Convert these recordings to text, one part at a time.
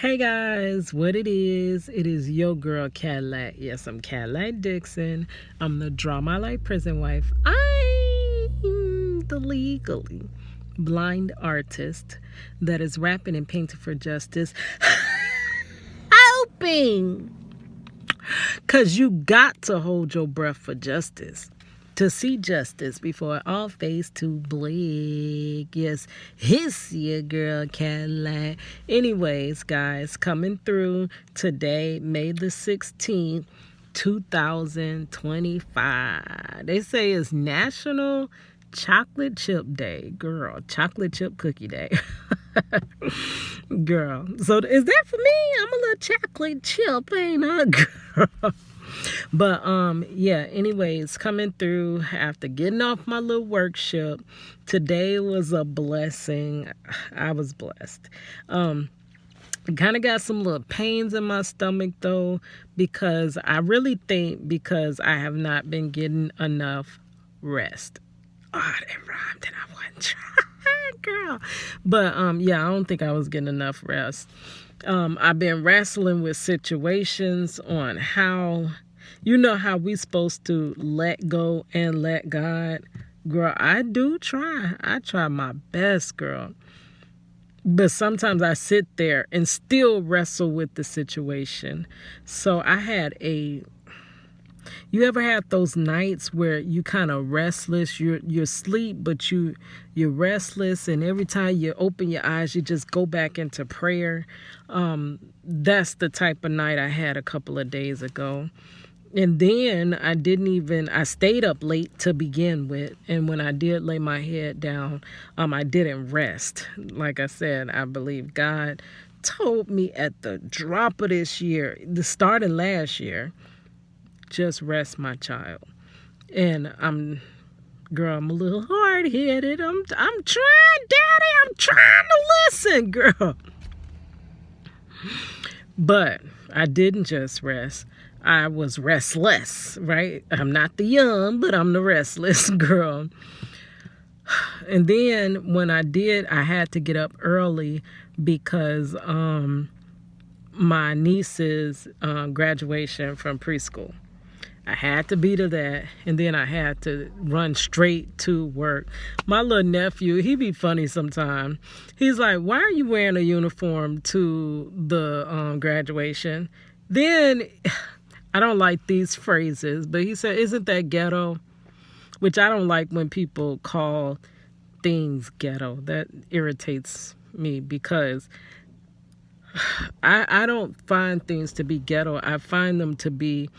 Hey guys, what it is your girl Cadillac. Yes, I'm Cadillac Dixon. I'm the Draw My Life prison wife. I'm the legally blind artist that is rapping and painting for justice. Helping! Because you got to hold your breath for justice. To see justice before all face too bleak. Yes, hiss your girl Cadillac. Anyways, guys, coming through today, May the 16th, 2025. They say it's National Chocolate Chip Day. Girl, chocolate chip cookie day. Girl, so is that for me? I'm a little chocolate chip, ain't I, girl? But yeah, anyways, coming through after getting off my little workshop. Today was a blessing. I was blessed. Kind of got some little pains in my stomach though, because I really think because I have not been getting enough rest. Oh, that rhymed and I wasn't trying, girl. But yeah, I don't think I was getting enough rest. I've been wrestling with situations on how, you know how we supposed to let go and let God. Girl, I do try. I try my best, girl. But sometimes I sit there and still wrestle with the situation. So I had you ever had those nights where you kind of restless, you're asleep, but you're restless, and every time you open your eyes, you just go back into prayer? That's the type of night I had a couple of days ago. And then I stayed up late to begin with. And when I did lay my head down, I didn't rest. Like I said, I believe God told me at the drop of this year, the starting last year, just rest, my child. And I'm a little hard-headed. I'm trying, Daddy. I'm trying to listen, girl. But I didn't just rest. I was restless, right? I'm not the young, but I'm the restless girl. And then when I did, I had to get up early because my niece's graduation from preschool. I had to be to that, and then I had to run straight to work. My little nephew, he be funny sometimes. He's like, why are you wearing a uniform to the graduation? Then, I don't like these phrases, but he said, isn't that ghetto? Which I don't like when people call things ghetto. That irritates me because I don't find things to be ghetto. I find them to be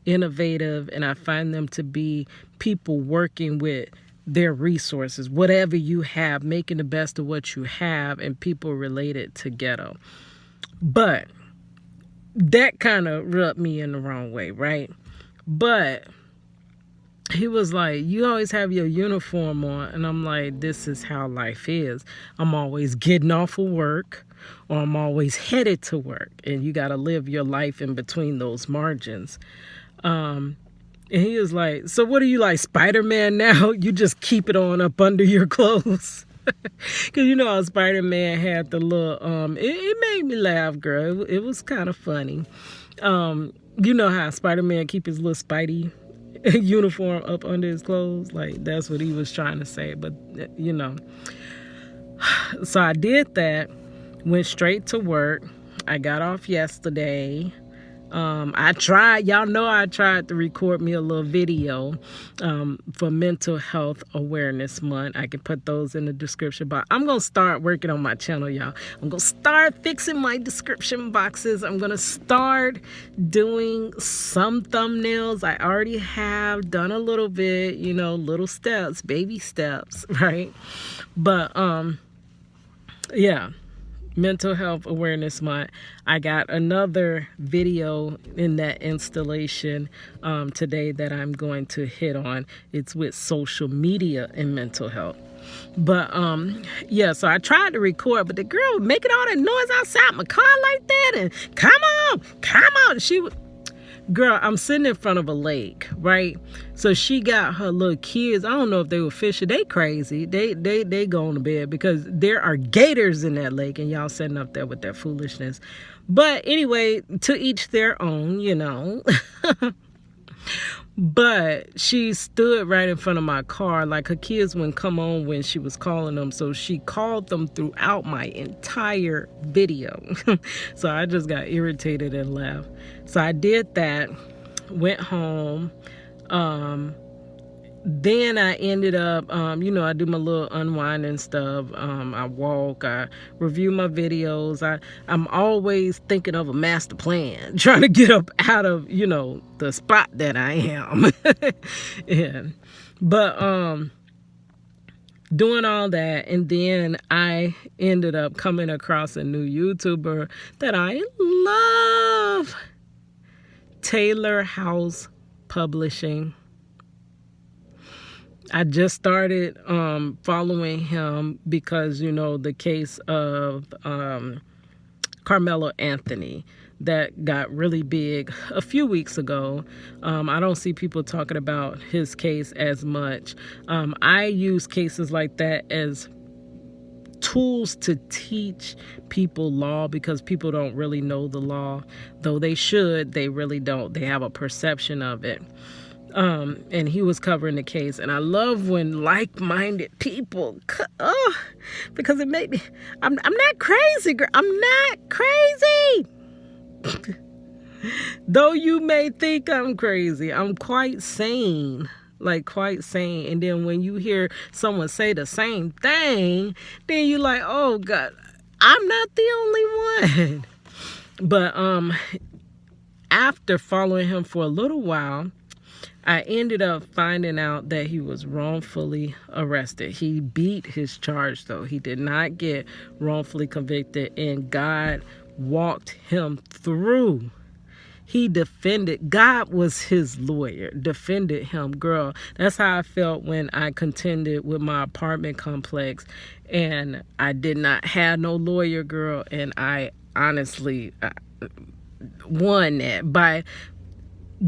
innovative, and I find them to be people working with their resources, whatever you have, making the best of what you have, and people related to ghetto. But that kind of rubbed me in the wrong way, right? But he was like, you always have your uniform on. And I'm like, this is how life is. I'm always getting off of work, or I'm always headed to work. And you got to live your life in between those margins. And he was like, so what are you, like Spider-Man now? You just keep it on up under your clothes? Because you know how Spider-Man had the little, it made me laugh, girl. It was kind of funny. You know how Spider-Man keep his little Spidey uniform up under his clothes? Like, that's what he was trying to say. But, you know. So I did that, went straight to work. I got off yesterday. I tried to record me a little video for Mental Health Awareness Month. I can put those in the description box. I'm going to start working on my channel, y'all. I'm going to start fixing my description boxes. I'm going to start doing some thumbnails. I already have done a little bit, you know, little steps, baby steps, right? But, yeah. Mental Health Awareness Month. I got another video in that installation today that I'm going to hit on. It's with social media and mental health. But yeah, so I tried to record, but the girl making all that noise outside my car like that, and come on. She was, Girl, I'm sitting in front of a lake, right? So she got her little kids. I don't know if they were fishing. They crazy. They go to bed because there are gators in that lake, and y'all sitting up there with their foolishness. But anyway, to each their own, you know. But she stood right in front of my car, like her kids wouldn't come on when she was calling them, so she called them throughout my entire video. So I just got irritated and left. So I did that, went home. Then I ended up, I do my little unwinding stuff. I walk, I review my videos. I'm always thinking of a master plan, trying to get up out of, the spot that I am. Yeah. But doing all that, and then I ended up coming across a new YouTuber that I love, Taylor House Publishing. I just started following him because, the case of Carmelo Anthony that got really big a few weeks ago. I don't see people talking about his case as much. I use cases like that as tools to teach people law because people don't really know the law. Though they should, they really don't. They have a perception of it. And he was covering the case, and I love when like-minded people, because it made me, I'm not crazy, girl. I'm not crazy. Though you may think I'm crazy, I'm quite sane, quite sane. And then when you hear someone say the same thing, then you're like, oh God, I'm not the only one. But after following him for a little while, I ended up finding out that he was wrongfully arrested. He beat his charge, though. He did not get wrongfully convicted, and God walked him through. He defended, God was his lawyer, defended him. Girl, that's how I felt when I contended with my apartment complex, and I did not have no lawyer, girl, and I honestly won that by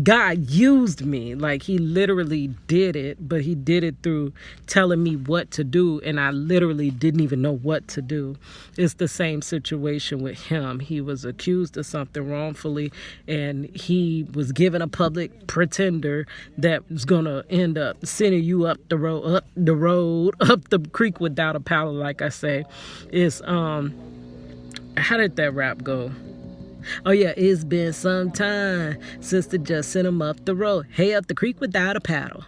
God used me. He literally did it, but he did it through telling me what to do, and I literally didn't even know what to do. It's the same situation with him. He was accused of something wrongfully, and he was given a public pretender that was going to end up sending you up the creek without a paddle, like I say. It's, how did that rap go? Oh yeah, it's been some time since they just sent him up the road. Hey, up the creek without a paddle.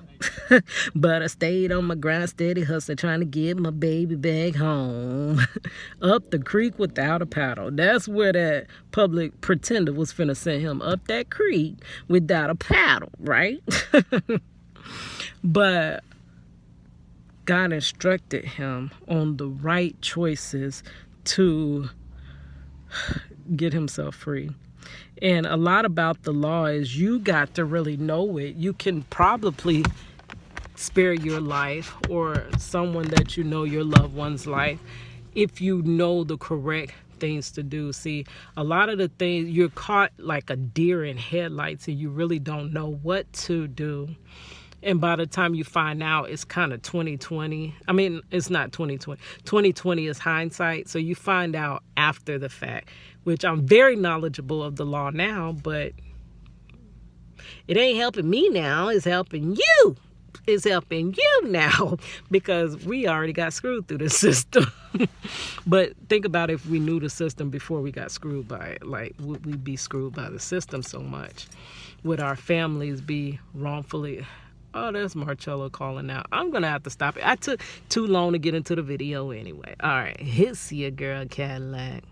But I stayed on my grind, steady hustling, trying to get my baby back home. Up the creek without a paddle. That's where that public pretender was finna send him, up that creek without a paddle, right? But God instructed him on the right choices to get himself free. And a lot about the law is you got to really know it. You can probably spare your life or someone that you know, your loved one's life, if you know the correct things to do. See, a lot of the things, you're caught like a deer in headlights and you really don't know what to do. And by the time you find out, it's kind of 2020. I mean, it's not 2020. 2020 is hindsight. So you find out after the fact, which I'm very knowledgeable of the law now, but it ain't helping me now. It's helping you. It's helping you now because we already got screwed through the system. But think about if we knew the system before we got screwed by it. Would we be screwed by the system so much? Would our families be wrongfully... Oh, that's Marcello calling out. I'm going to have to stop it. I took too long to get into the video anyway. All right. Hits your girl Cadillac.